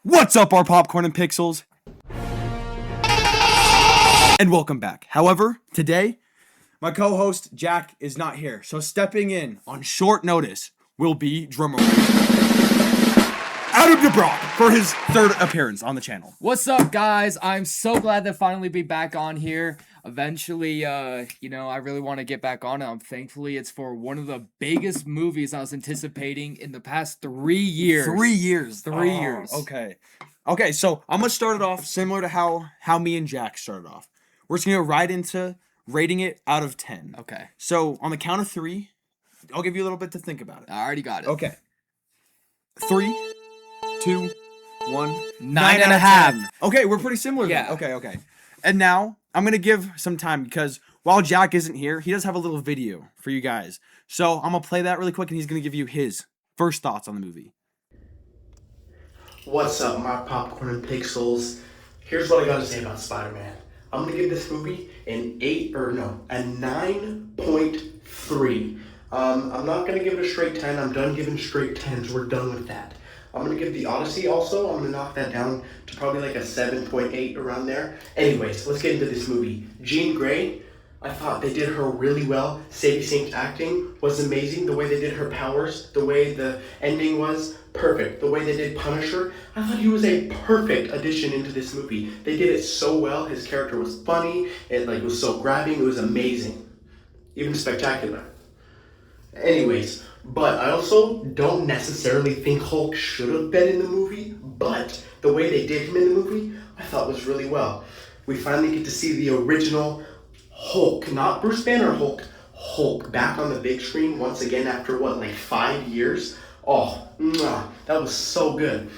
What's up, our popcorn and pixels? And welcome back. However, today, my co-host Jack is not here, so stepping in on short notice will be drummer Adam DeBrock for his third appearance on the channel. What's up, guys? I'm so glad to finally be back on here. Eventually, I really want to get back on it. Thankfully, it's for one of the biggest movies I was anticipating in the past 3 years. 3 years. 3 years. Okay, so I'm going to start it off similar to how me and Jack started off. We're just going to go right into rating it out of 10. Okay. So, on the count of 3, I'll give you a little bit to think about it. I already got it. Okay. 3, 2, 1. 9.5. Okay, we're pretty similar. Yeah. Then. Okay. And now I'm gonna give some time because while Jack isn't here, he does have a little video for you guys. So I'm gonna play that really quick, and he's gonna give you his first thoughts on the movie. What's up, my popcorn and pixels? Here's what I gotta say about Spider-Man. I'm gonna give this movie a 9.3. I'm not gonna give it a straight 10. I'm done giving straight 10s. We're done with that. I'm gonna give the Odyssey also. I'm gonna knock that down to probably like a 7.8 around there. Anyways, let's get into this movie. Jean Grey, I thought they did her really well. Sadie Sink's acting was amazing. The way they did her powers, the way the ending was perfect. The way they did Punisher, I thought he was a perfect addition into this movie. They did it so well. His character was funny. It was so grabbing. It was amazing, even spectacular. Anyways, but I also don't necessarily think Hulk should have been in the movie, but the way they did him in the movie, I thought was really well. We finally get to see the original Hulk, not Bruce Banner Hulk, back on the big screen once again after 5 years? Oh, that was so good.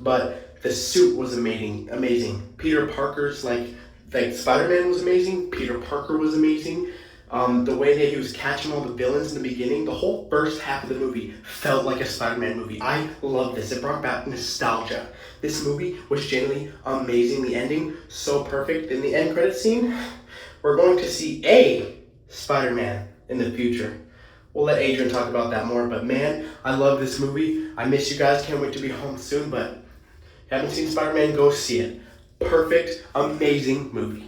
But the suit was amazing. Peter Parker's, Spider-Man was amazing, Peter Parker was amazing. The way that he was catching all the villains in the beginning, the whole first half of the movie felt like a Spider-Man movie. I love this. It brought back nostalgia. This movie was genuinely amazing. The ending, so perfect. In the end credit scene, we're going to see a Spider-Man in the future. We'll let Adrian talk about that more, but man, I love this movie. I miss you guys. Can't wait to be home soon, but if you haven't seen Spider-Man, go see it. Perfect, amazing movie.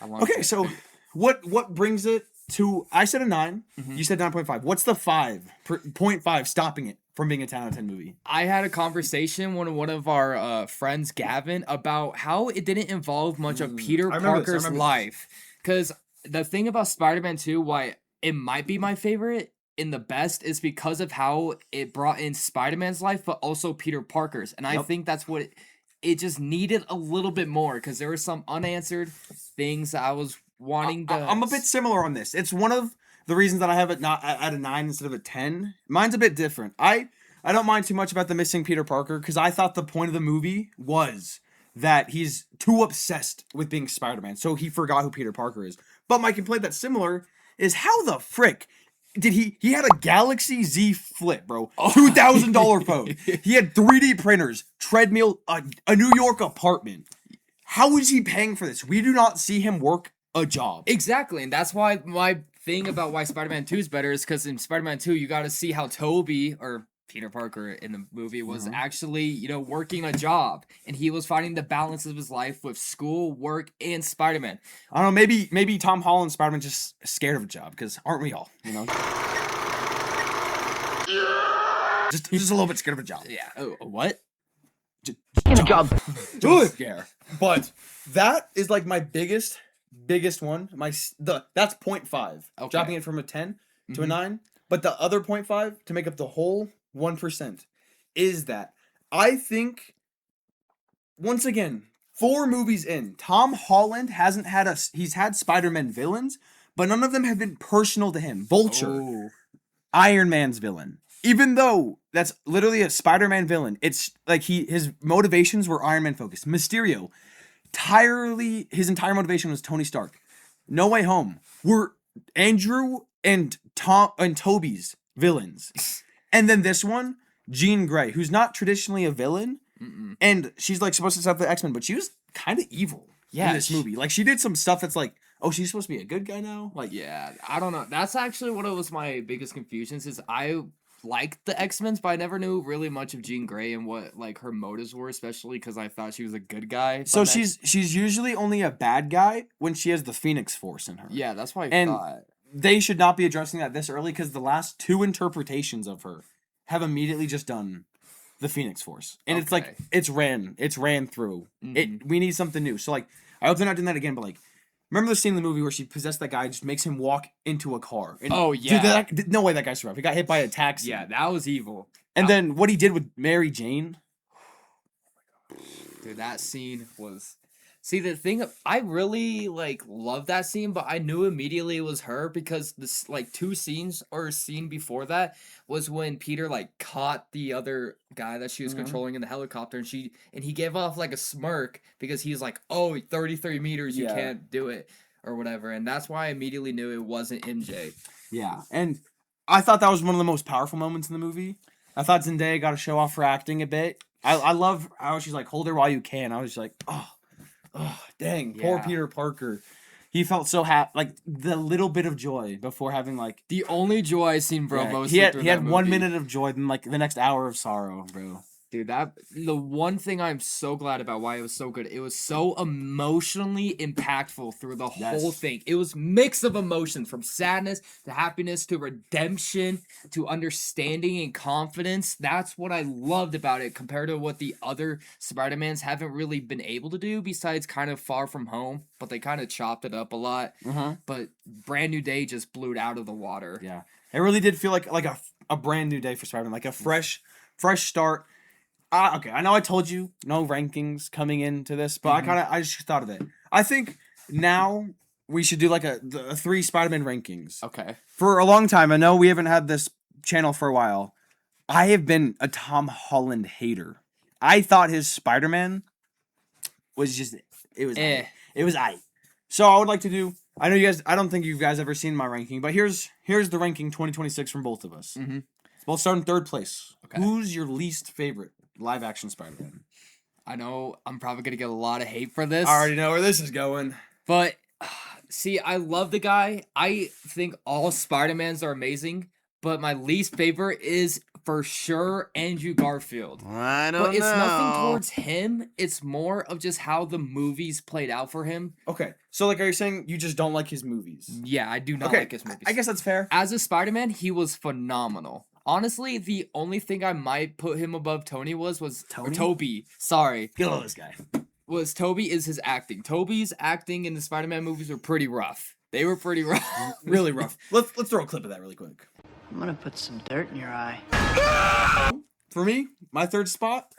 Okay, so what brings it to? I said a 9. You said 9.5. What's the 0.5 stopping it from being a 10 out of 10 movie? I had a conversation with one of our friends, Gavin, about how it didn't involve much of Peter Parker's life. Because the thing about Spider-Man 2, why it might be my favorite in the best, is because of how it brought in Spider-Man's life, but also Peter Parker's. And I think that's what it just needed a little bit more, because there were some unanswered things that I was wanting to... I'm a bit similar on this. It's one of the reasons that I have it not at a 9 instead of a 10. Mine's a bit different. I don't mind too much about the missing Peter Parker, because I thought the point of the movie was that he's too obsessed with being Spider-Man, so he forgot who Peter Parker is. But my complaint that's similar is how the frick did he had a Galaxy Z Flip, bro. $2,000 phone. He had 3D printers, treadmill, a New York apartment. How is he paying for this? We do not see him work a job. Exactly, and that's why my thing about why Spider-Man 2 is better is because in Spider-Man 2, you got to see how Toby, or Peter Parker in the movie, was actually, working a job, and he was finding the balance of his life with school, work, and Spider-Man. I don't know, maybe Tom Holland Spider-Man just scared of a job, because aren't we all, Just a little bit scared of a job. Yeah. Oh, what? Job. Scare. But that is my biggest one. That's 0.5. Okay. Dropping it from a 10 to a 9. But the other 0.5 to make up the whole 1% is that I think, once again, 4 movies in, Tom Holland he's had Spider-Man villains, but none of them have been personal to him. Vulture, Iron Man's villain. Even though that's literally a Spider-Man villain, it's his motivations were Iron Man focused. Mysterio, his entire motivation was Tony Stark. No Way Home were Andrew and Toby's villains. And then this one, Jean Grey, who's not traditionally a villain, and she's supposed to stop the X-Men, but she was kind of evil in this movie. She did some stuff that's she's supposed to be a good guy now? Yeah, I don't know. That's actually one of my biggest confusions is I liked the X-Men, but I never knew really much of Jean Grey and what like her motives were, especially because I thought she was a good guy. So she's usually only a bad guy when she has the Phoenix Force in her. Yeah, that's what I And thought. they should not be addressing that this early because the last 2 interpretations of her have immediately just done the Phoenix Force, and it's like it's ran through. We need something new. So like, I hope they're not doing that again. But like, remember the scene in the movie where she possessed that guy, just makes him walk into a car. And, oh yeah, dude, no way that guy survived. He got hit by a taxi. Yeah, that was evil. And then what he did with Mary Jane. Dude, that scene was. See, the thing, I really, like, love that scene, but I knew immediately it was her because this, like, 2 scenes or a scene before that was when Peter, like, caught the other guy that she was controlling in the helicopter, and he gave off, like, a smirk because he's like, oh, 33 meters, you can't do it, or whatever, and that's why I immediately knew it wasn't MJ. Yeah, and I thought that was one of the most powerful moments in the movie. I thought Zendaya got to show off her acting a bit. I love how she's like, hold her while you can. I was just like, oh, dang, poor Peter Parker. He felt so happy, like the little bit of joy before having like the only joy I seen, bro. Yeah, he had 1 minute of joy, then like the next hour of sorrow, bro. Dude, the one thing I'm so glad about why it was so good, it was so emotionally impactful through the whole thing. It was mix of emotions from sadness to happiness to redemption to understanding and confidence. That's what I loved about it compared to what the other Spider-Mans haven't really been able to do besides kind of Far From Home, but they kind of chopped it up a lot. But Brand New Day just blew it out of the water. Yeah. It really did feel like a brand new day for Spider-Man, like a fresh start. Okay, I know I told you no rankings coming into this, but I just thought of it. I think now we should do like a 3 Spider-Man rankings. Okay. For a long time, I know we haven't had this channel for a while. I have been a Tom Holland hater. I thought his Spider-Man was just it was aight. So I would like to do. I know you guys. I don't think you guys ever seen my ranking, but here's the ranking 2026 from both of us. We'll start in 3rd place. Okay. Who's your least favorite live action Spider-Man? I know I'm probably gonna get a lot of hate for this. I already know where this is going. But see, I love the guy. I think all Spider-Mans are amazing, but my least favorite is for sure Andrew Garfield. I don't know. But it's nothing towards him. It's more of just how the movies played out for him. Okay. So like, are you saying you just don't like his movies? Yeah, I do not like his movies. I guess that's fair. As a Spider-Man, he was phenomenal. Honestly, the only thing I might put him above Tony was Toby. Sorry. You love this guy. Toby is his acting. Toby's acting in the Spider-Man movies were pretty rough. They were pretty rough. Really rough. Let's throw a clip of that really quick. I'm gonna put some dirt in your eye. For me, my 3rd spot,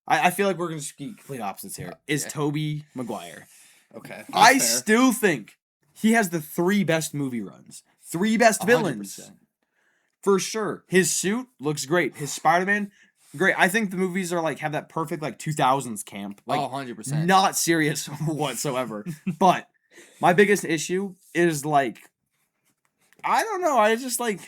I feel like we're going to be complete opposites here, is Tobey Maguire. Okay. I still think he has the 3 best movie runs. 3 best villains. 100%. For sure. His suit looks great. His Spider-Man, great. I think the movies are like, have that perfect like 2000s camp. Like, 100%. Not serious whatsoever. But my biggest issue is like, I don't know. I just like,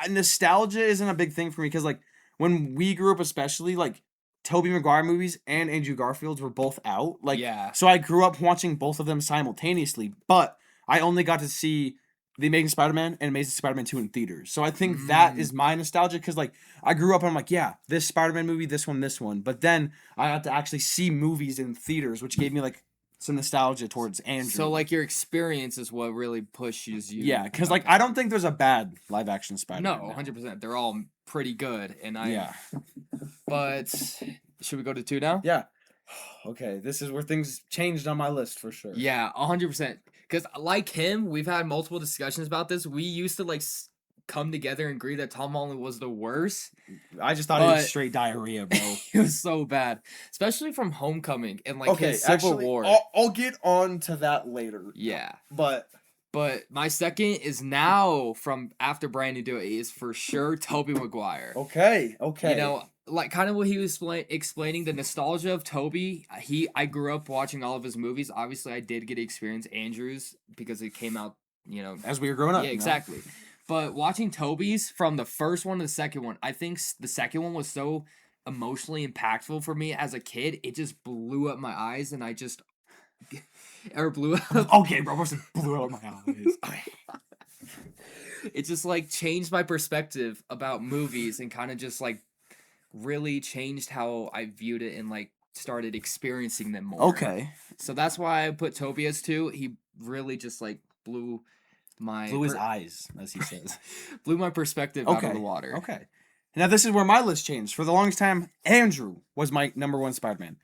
nostalgia isn't a big thing for me because like when we grew up, especially like Tobey Maguire movies and Andrew Garfield's were both out. Like, so I grew up watching both of them simultaneously, but I only got to see The Amazing Spider-Man and Amazing Spider-Man 2 in theaters. So I think that is my nostalgia because like I grew up and I'm like, yeah, this Spider-Man movie, this one. But then I got to actually see movies in theaters, which gave me like some nostalgia towards Andrew. So like your experience is what really pushes you. Yeah, because like I don't think there's a bad live action Spider-Man. No, 100%. They're all pretty good. And Yeah. But should we go to 2 now? Yeah. Okay, this is where things changed on my list for sure. Yeah, 100%. Because like him, we've had multiple discussions about this. We used to like come together and agree that Tom Holland was the worst. I just thought it was straight diarrhea, bro. It was so bad, especially from Homecoming and like his Civil War. I'll get on to that later. Yeah, but my second is now from after Brand New Day is for sure Tobey Maguire. Okay. You know, like kind of what he was explaining the nostalgia of Toby. I grew up watching all of his movies. Obviously, I did get to experience Andrew's because it came out, you know, as we were growing up. Yeah, exactly. But watching Toby's from the first one to the second one, I think the second one was so emotionally impactful for me as a kid. It just blew up my eyes, and I just blew up. Okay, bro, blew up my eyes. it just like changed my perspective about movies and kind of just like really changed how I viewed it and like started experiencing them more. Okay. So that's why I put Toby as 2. He really just like blew his eyes, as he says. blew my perspective out of the water. Okay. Now this is where my list changed. For the longest time, Andrew was my number 1 Spider-Man.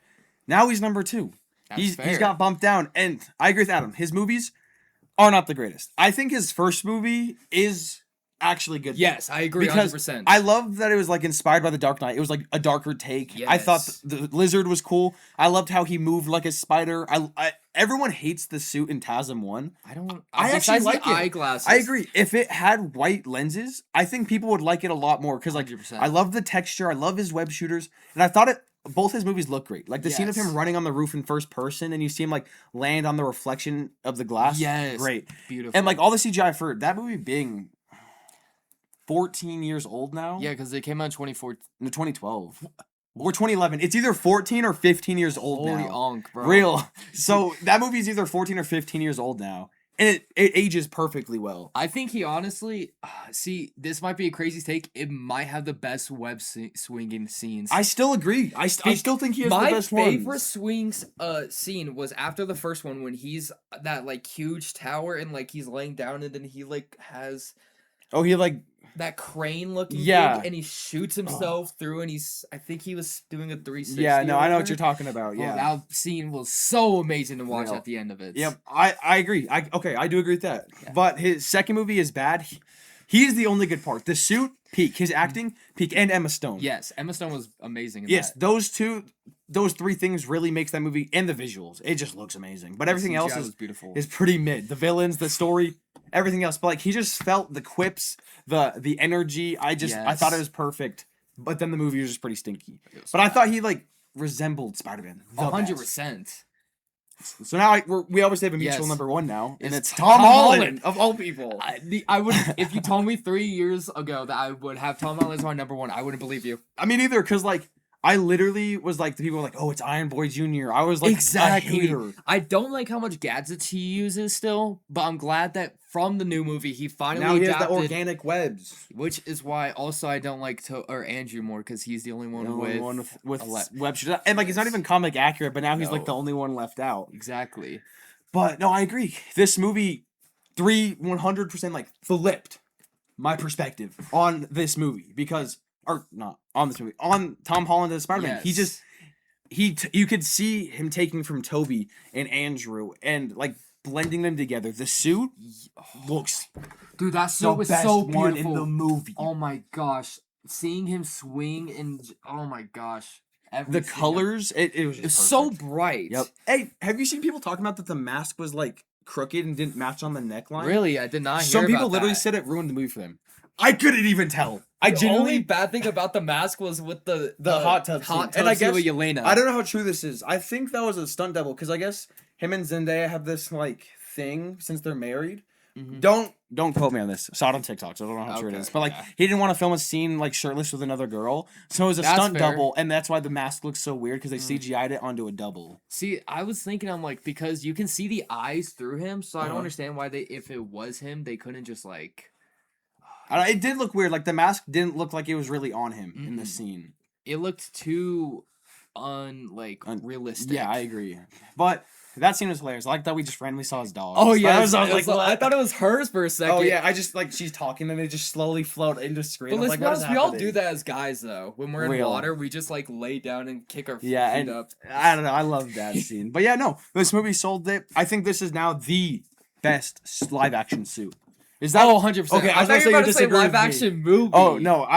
Now he's number 2. He's got bumped down, and I agree with Adam. His movies are not the greatest. I think his first movie is actually good. Yes, I agree 100%. I love that it was like inspired by The Dark Knight. It was like a darker take. Yes. I thought the lizard was cool. I loved how he moved like a spider. Everyone hates the suit in TASM 1. I actually like it. Eyeglasses. I agree. If it had white lenses, I think people would like it a lot more because like 100%. I love the texture. I love his web shooters, and I thought both his movies look great. Like the scene of him running on the roof in first person, and you see him like land on the reflection of the glass. Yes, great, beautiful. And like all the CGI for that movie being 14 years old now. Yeah, because it came out in 2012 or 2011. It's either 14 or 15 years old now. Holy onk, bro. Real. So that movie's either 14 or 15 years old now. And it ages perfectly well. I think he honestly, see, this might be a crazy take. It might have the best web swinging scenes. I still agree. I still think he has the best My ones. favorite swings scene was after the first one when he's that like huge tower and like he's laying down and then he like has he like that crane looking thing and he shoots himself through and I think he was doing a 360. Yeah, no, I know what you're talking about. Yeah. That scene was so amazing to watch at the end of it. Yep, I agree. I do agree with that. Yeah. But his second movie is bad. He's the only good part. The suit, peak. His acting, peak. And Emma Stone. Yes, Emma Stone was amazing in that. Those 3 things really makes that movie, and the visuals. It just looks amazing. But everything else is beautiful. Is pretty mid. The villains, the story, everything else. But like he just felt the quips, the energy. I thought it was perfect. But then the movie was just pretty stinky. But I thought he like resembled Spider-Man. 100%. So now we always have a mutual number 1 now, and it's Tom Holland of all people. I would if you told me 3 years ago that I would have Tom Holland as my number 1, I wouldn't believe you. I mean, either because like I literally was like, the people were like, oh, it's Iron Boy Jr. I was like, exactly. a hater. I don't like how much gadgets he uses still, but I'm glad that from the new movie he finally now he has the organic webs, which is why also I don't like Andrew more because he's the only one with web shooters. And like he's not even comic accurate, but now he's like the only one left out. Exactly. But no, I agree. This movie 100% like flipped my perspective on this movie because. Or not on this movie, on Tom Holland as Spider-Man. Yes. You could see him taking from Toby and Andrew and like blending them together. The suit looks, dude, that suit was so beautiful one in the movie. Oh my gosh, seeing him swing and oh my gosh, the colors, it was so bright. Yep. Hey, have you seen people talking about that the mask was like crooked and didn't match on the neckline? Really, I did not. Some people literally said it ruined the movie for them. I couldn't even tell. The only bad thing about the mask was with the hot tub scene. And I guess with Yelena. I don't know how true this is. I think that was a stunt double because I guess him and Zendaya have this like thing since they're married. Mm-hmm. Don't quote me on this. Saw it on TikTok, so I don't know how true it is. But like he didn't want to film a scene like shirtless with another girl, so it was a stunt double, and that's why the mask looks so weird because they CGI'd it onto a double. See, I was thinking, I'm like, because you can see the eyes through him, so I don't understand why if it was him, they couldn't just like. It did look weird. Like the mask didn't look like it was really on him in the scene. It looked too realistic. Yeah, I agree. But that scene was hilarious. I like that we just randomly saw his dog. Oh yeah, I thought it was hers for a second. Oh yeah, I just like she's talking and it just slowly float into screen. But let's be honest, we all do that as guys though. When we're in water, we just like lay down and kick our feet up. I don't know. I love that scene. But yeah, no, this movie sold it. I think this is now the best live action suit. Is that 100%? Okay, I thought you were about to say live action movie. Oh no,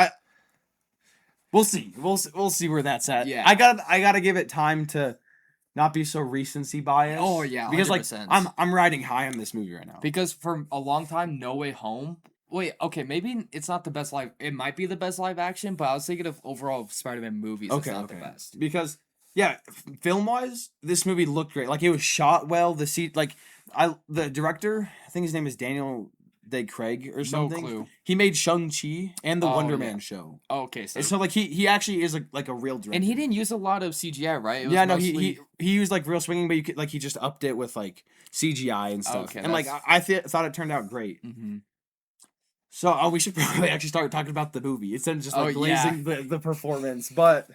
we'll see. We'll see where that's at. Yeah, I gotta give it time to not be so recency biased. Oh yeah, 100%. Because like I'm riding high on this movie right now. Because for a long time, No Way Home. Wait, okay, maybe it's not the best live. It might be the best live action, but I was thinking of overall Spider-Man movies. It's not the best. Because yeah, film wise, this movie looked great. Like it was shot well. The director, I think his name is Daniel Day Craig or something. No clue. He made Shang-Chi and the Wonder Man show. Oh, okay, so like he actually is like a real director. And he didn't use a lot of CGI, right? He used like real swinging, but you could he just upped it with like CGI and stuff. Okay, and like I thought it turned out great. Mm-hmm. So we should probably actually start talking about the movie instead of just like glazing the performance. But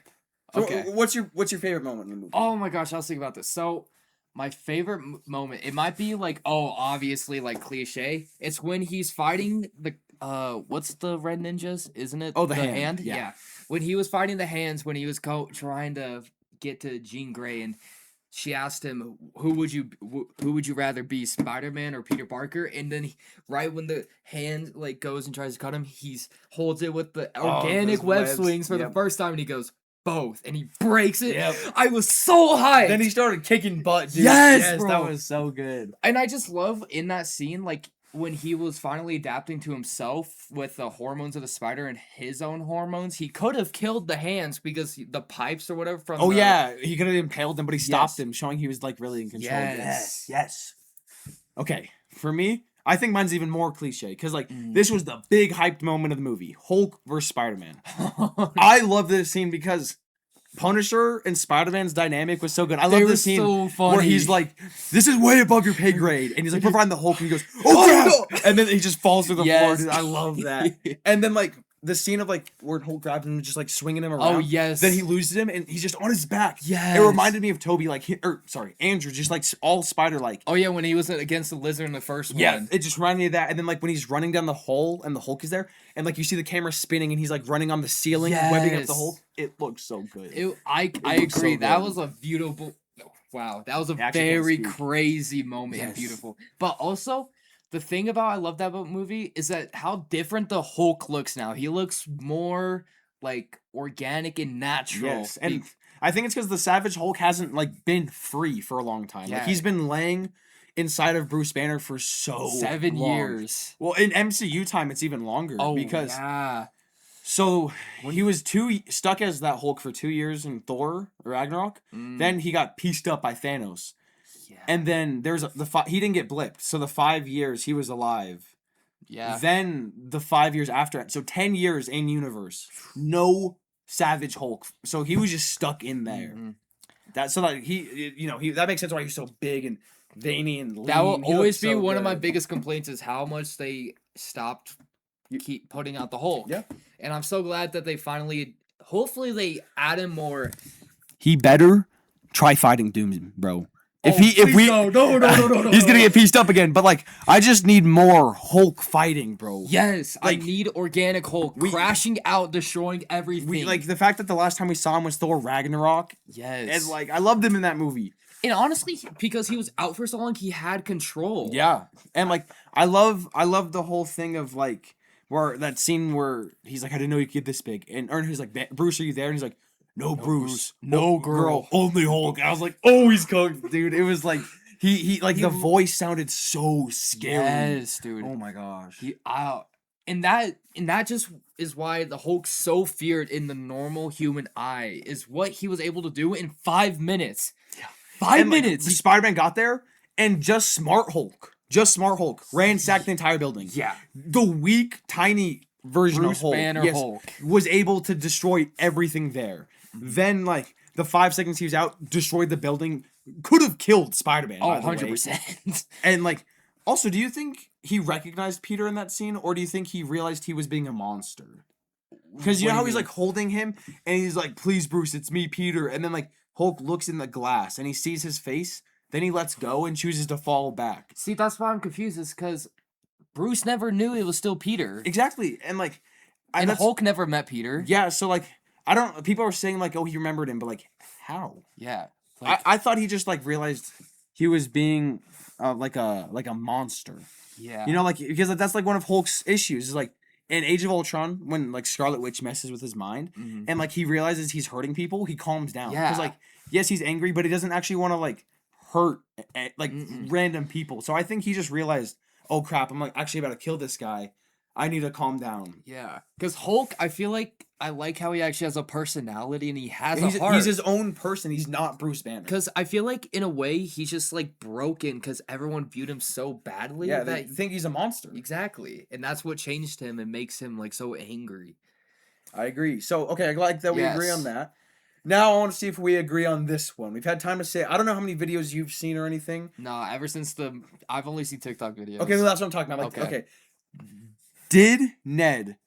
so Okay. what's your favorite moment in the movie? Oh my gosh, I was thinking about this. So my favorite moment, it might be like, obviously like cliche. It's when he's fighting the what's the red ninjas? Isn't it? Oh, the hand. Yeah. When he was fighting the hands, when he was trying to get to Jean Grey, and she asked him, who would you rather be, Spider-Man or Peter Parker? And then right when the hand like goes and tries to cut him, he's holds it with the organic web swings for the first time, and he goes, both, and he breaks it. Yep. I was so hyped. Then he started kicking butt, dude. Yes, bro. That was so good. And I just love in that scene, like when he was finally adapting to himself with the hormones of the spider and his own hormones, he could have killed the hands because the pipes or whatever from. Oh yeah, he could have impaled them, but he stopped him, showing he was like really in control. Yes. Okay, for me, I think mine's even more cliche because like this was the big hyped moment of the movie: Hulk versus Spider-Man. I love this scene because Punisher and Spider-Man's dynamic was so good. I love this scene so funny. where he's like, "This is way above your pay grade," and he's like, "Providing the Hulk," and he goes, "Oh crap!" And then he just falls to the floor. Dude, I love that. And then like the scene of like where Hulk grabs him and just like swinging him around. Oh yes. Then he loses him and he's just on his back. Yes. It reminded me of Toby, like Andrew, just like all spider like. Oh yeah, when he was against the lizard in the first one. Yeah, it just reminded me of that. And then like when he's running down the hole and the Hulk is there, and like you see the camera spinning and he's like running on the ceiling, webbing up the Hulk. It looks so good. I agree. So that was a beautiful. Wow, that was a very crazy moment and beautiful. But also, the thing about I love that about movie is that how different the Hulk looks now. He looks more like organic and natural. Yes, and I think it's because the Savage Hulk hasn't like been free for a long time. Yeah. Like he's been laying inside of Bruce Banner for so 7 long. years. Well, in MCU time, it's even longer. Oh, because yeah. So when he was stuck as that Hulk for 2 years in Thor Ragnarok, then he got pieced up by Thanos. Yeah. And then there's he didn't get blipped. So the 5 years he was alive. Yeah. Then the 5 years after it. So 10 years in universe. No Savage Hulk. So he was just stuck in there. That makes sense why he's so big and veiny and lean. That will always be one of my biggest complaints is how much they stopped keep putting out the Hulk. Yeah. And I'm so glad that they hopefully they add in more. He better try fighting Doom, bro. No, he's gonna get pieced up again. But like, I just need more Hulk fighting, bro. Yes, like, I need organic Hulk crashing out, destroying everything. Like the fact that the last time we saw him was Thor Ragnarok. Yes, and like I loved him in that movie. And honestly, because he was out for so long, he had control. Yeah, and like I love the whole thing of like where that scene where he's like, I didn't know you could get this big, and Ernest like, Bruce, are you there? And he's like, No, Bruce. No girl. Only Hulk. And I was like, oh, he's cooked, dude. It was like he the voice sounded so scary. Yes, dude. Oh my gosh. And that just is why the Hulk's so feared in the normal human eye is what he was able to do in 5 minutes. Yeah. 5 minutes. Like, Spider-Man got there and just Smart Hulk ransacked the entire building. Yeah. The weak, tiny version Bruce of Hulk, Banner Hulk was able to destroy everything there. Then, like, the 5 seconds he was out, destroyed the building, could have killed Spider-Man. Oh, 100%. And, like, also, do you think he recognized Peter in that scene, or do you think he realized he was being a monster? Because you know how he's, like, holding him, and he's like, please, Bruce, it's me, Peter. And then, like, Hulk looks in the glass, and he sees his face, then he lets go and chooses to fall back. See, that's why I'm confused, is because Bruce never knew it was still Peter. Exactly. And, like... And Hulk never met Peter. Yeah, so, like... people are saying, like, oh, he remembered him, but, like, how? Yeah. Like, I thought he just, like, realized he was being, like a monster. Yeah. You know, like, because that's, like, one of Hulk's issues, is, like, in Age of Ultron, when, like, Scarlet Witch messes with his mind, and, like, he realizes he's hurting people, he calms down. Yeah. Because, like, yes, he's angry, but he doesn't actually want to, like, hurt, like, random people. So I think he just realized, oh, crap, I'm, like, actually about to kill this guy. I need to calm down. Yeah. Because Hulk, I feel like I like how he actually has a personality and he has a heart. He's his own person. He's not Bruce Banner. Because I feel like, in a way, he's just, like, broken because everyone viewed him so badly. Yeah, they think he's a monster. Exactly. And that's what changed him and makes him, like, so angry. I agree. So, okay, I like that we agree on that. Now I want to see if we agree on this one. We've had time to say, I don't know how many videos you've seen or anything. Nah, ever since I've only seen TikTok videos. Okay, well, that's what I'm talking about. Like, okay. Did Ned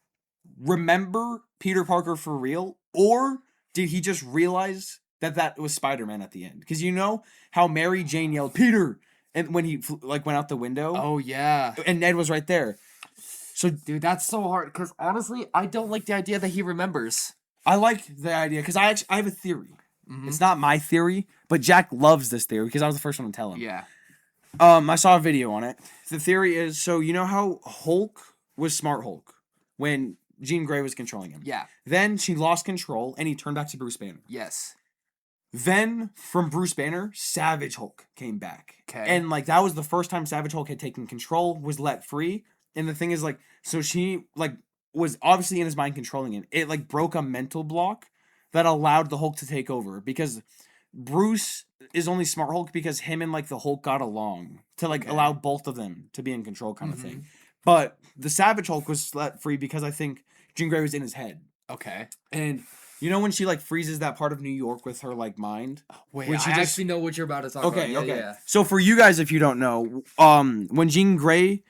remember Peter Parker for real, or did he just realize that was Spider-Man at the end? Because you know how Mary Jane yelled Peter, and when he like went out the window. Oh yeah, and Ned was right there. So dude, that's so hard. Because honestly, I don't like the idea that he remembers. I like the idea because I have a theory. Mm-hmm. It's not my theory, but Jack loves this theory because I was the first one to tell him. Yeah. I saw a video on it. The theory is, so you know how Hulk was Smart Hulk when Jean Grey was controlling him. Yeah. Then she lost control and he turned back to Bruce Banner. Yes. Then from Bruce Banner, Savage Hulk came back. Okay. And like that was the first time Savage Hulk had taken control, was let free. And the thing is like, so she like was obviously in his mind controlling him. It like broke a mental block that allowed the Hulk to take over because Bruce is only Smart Hulk because him and like the Hulk got along to like allow both of them to be in control kind of thing. But the Savage Hulk was let free because I think Jean Grey was in his head. Okay. And you know when she like freezes that part of New York with her like mind? Wait, when she I actually know what you're about to talk about. Okay, Yeah, okay. yeah. So for you guys, if you don't know, when Jean Grey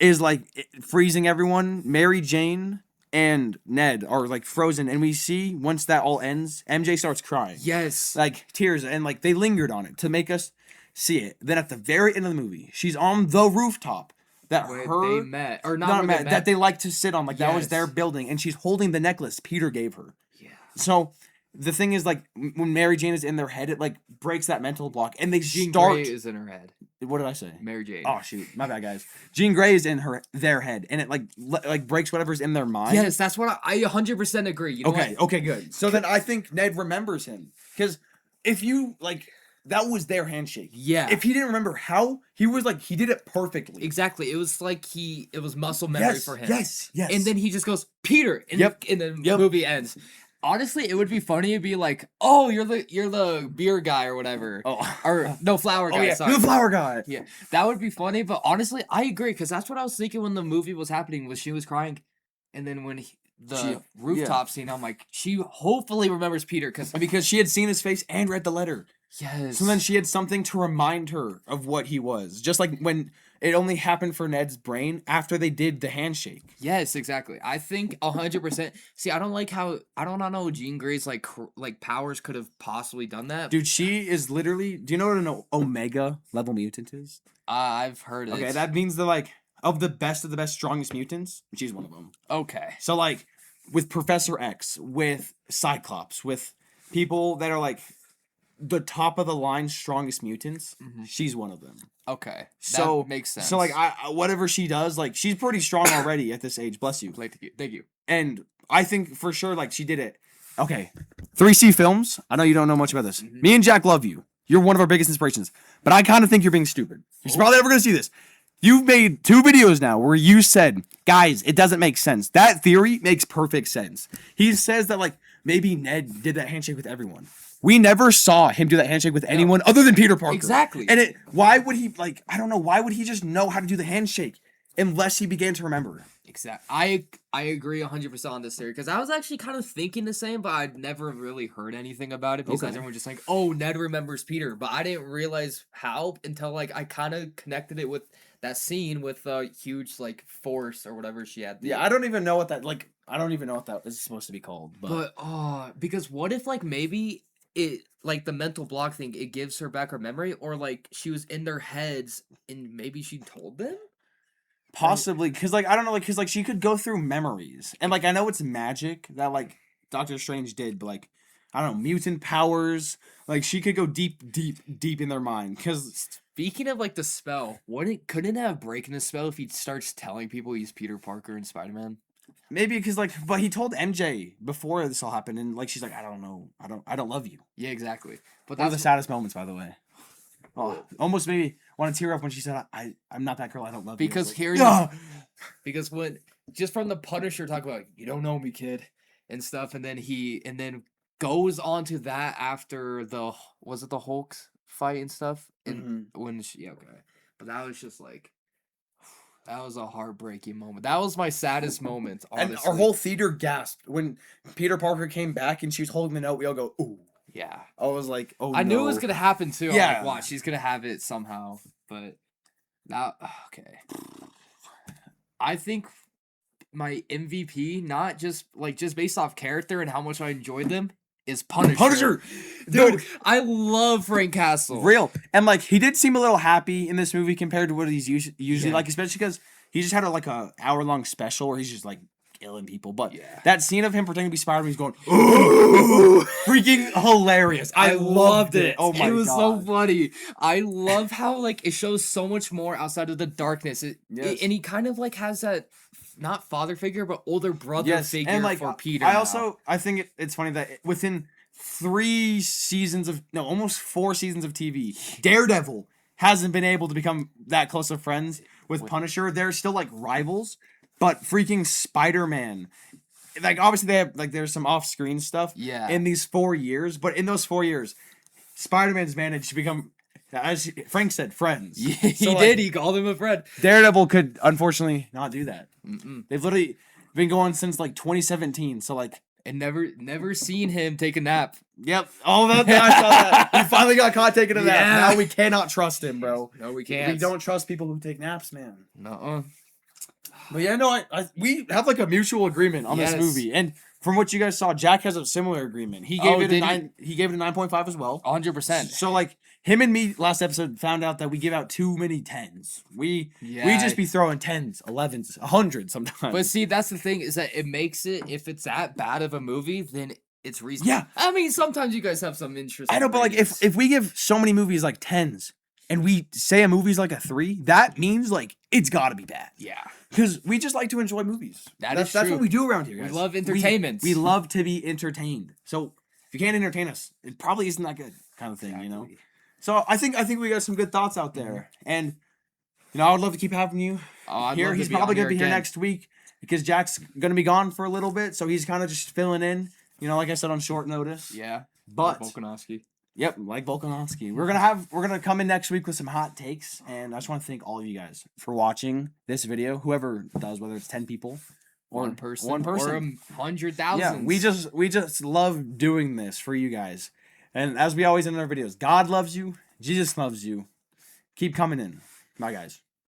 is like freezing everyone, Mary Jane and Ned are like frozen, and we see once that all ends, MJ starts crying. Yes. Like tears, and like they lingered on it to make us see it. Then at the very end of the movie, she's on the rooftop that Where her they met, or not met, they met. that they like to sit on, like that was Yes. their building, and she's holding the necklace Peter gave her. Yeah. So the thing is, like when Mary Jane is in their head, it like breaks that mental block, and they Jean start. Grey is in her head. What did I say? Mary Jane. Oh shoot, my bad, guys. Jean Grey is in their head, and it like breaks whatever's in their mind. Yes, that's what I 100% agree. You know Okay. what? Okay. Good. So then I think Ned remembers him because if you like, that was their handshake. Yeah. If he didn't remember how, he was like he did it perfectly. Exactly. It was like it was muscle memory for him. Yes. Yes. And then he just goes, Peter, and Yep. and the Yep. movie ends. Honestly, it would be funny to be like, oh, you're the beer guy or whatever. Oh. Or no, flower guy, Oh yeah. sorry. You're the flower guy. Yeah, that would be funny, but honestly, I agree, because that's what I was thinking when the movie was happening, was she was crying, and then when the rooftop scene, I'm like, she hopefully remembers Peter, Because she had seen his face and read the letter. yes. So then she had something to remind her of what he was. Just like when it only happened for Ned's brain after they did the handshake. Yes, exactly. I think 100%. See, I don't like how I don't know Jean Grey's like powers could have possibly done that. Dude, she is literally. Do you know what an Omega level mutant is? I've heard it. Okay, that means they're like of the best, strongest mutants. She's one of them. Okay. So like with Professor X, with Cyclops, with people that are like the top of the line strongest mutants, she's one of them. Okay. So that makes sense. So like I whatever she does, like she's pretty strong already at this age. Bless you. Thank you. And I think for sure like she did it. Okay. 3C Films. I know you don't know much about this. Me and Jack love you. You're one of our biggest inspirations. But I kind of think you're being stupid. You're probably never gonna see this. You've made 2 videos now where you said, guys, it doesn't make sense. That theory makes perfect sense. He says that like maybe Ned did that handshake with everyone. We never saw him do that handshake with anyone other than Peter Parker. Exactly. And why would he like, I don't know, why would he just know how to do the handshake unless he began to remember? Exactly. I agree 100% on this theory, because I was actually kind of thinking the same, but I'd never really heard anything about it besides everyone just like, oh, Ned remembers Peter, but I didn't realize how until like I kind of connected it with that scene with the huge like force or whatever she had. Yeah, I don't even know what that is supposed to be called. But because what if like maybe it like the mental block thing, it gives her back her memory, or like she was in their heads and maybe she told them? Possibly, because like I don't know, like because like she could go through memories, and like I know it's magic that like Doctor Strange did, but like I don't know, mutant powers, like she could go deep in their mind. Because Speaking of like the spell, couldn't it have breaking the spell if he starts telling people he's Peter Parker and Spider-Man? maybe because like, but he told MJ before this all happened, and like she's like, I don't know, I don't love you. Yeah, exactly. But One of the that's saddest moments, by the way. Oh, almost made me want to tear up when she said, I'm not that girl, I don't love you. because Like, hearing "Ah!" because when just from the Punisher talk about you don't know me, kid, and stuff, and then goes on to that after the Hulk's fight and stuff, and when okay, but that was just like that was a heartbreaking moment. That was my saddest moment. Honestly. And our whole theater gasped when Peter Parker came back and she was holding the note. We all go, ooh. yeah, I was like, oh, I knew it was no. gonna happen too. Yeah. I'm like, watch, she's gonna have it somehow. But now, okay. I think my MVP, not just based off character and how much I enjoyed them, is Punisher. Punisher, Dude, I love Frank Castle. Real. And like he did seem a little happy in this movie compared to what he's usually like, especially because he just had like a hour-long special where he's just like killing people. But that scene of him pretending to be Spider-Man, he's going, freaking hilarious. I loved it. Oh my god. It was so funny. I love how like it shows so much more outside of the darkness. And he kind of like has that not father figure, but older brother figure and, like, for Peter. I think it's funny that within almost 4 seasons of TV, Daredevil hasn't been able to become that close of friends with Punisher. They're still like rivals, but freaking Spider-Man, like obviously they have like there's some off-screen stuff in these 4 years, but in those 4 years, Spider-Man's managed to become, as Frank said, friends. Yeah, he did. He called him a friend. Daredevil could unfortunately not do that. They've literally been going since like 2017. So like, and never seen him take a nap. Yep. Oh, I saw that. He finally got caught taking a nap. Now we cannot trust him, bro. No, we can't. We don't trust people who take naps, man. No. But yeah, no, we have like a mutual agreement on this movie, and from what you guys saw, Jack has a similar agreement. He gave it a 9. He gave it a 9.5 as well. 100%. So like him and me last episode found out that we give out too many 10s. We just be throwing 10s, 11s, 100 sometimes. But see, that's the thing is that it makes it, if it's that bad of a movie, then it's reasonable. Yeah. I mean, sometimes you guys have some interesting. I know, but like if we give so many movies like 10s and we say a movie's like a 3, that means like it's got to be bad. Yeah. Because we just like to enjoy movies. That's what we do around here, guys. We love entertainment. We love to be entertained. So if you can't entertain us, it probably isn't that good, kind of thing, you know? So I think we got some good thoughts out there. And, you know, I would love to keep having you here. He's probably going to be here next week because Jack's going to be gone for a little bit. So he's kind of just filling in, you know, like I said, on short notice. Yeah. But Volkanovski. Yep, like Volkanovski. We're gonna come in next week with some hot takes, and I just want to thank all of you guys for watching this video. Whoever does, whether it's 10 people or one person, or 100,000. Yeah, we just love doing this for you guys. And as we always end our videos, God loves you, Jesus loves you. Keep coming in. Bye, guys.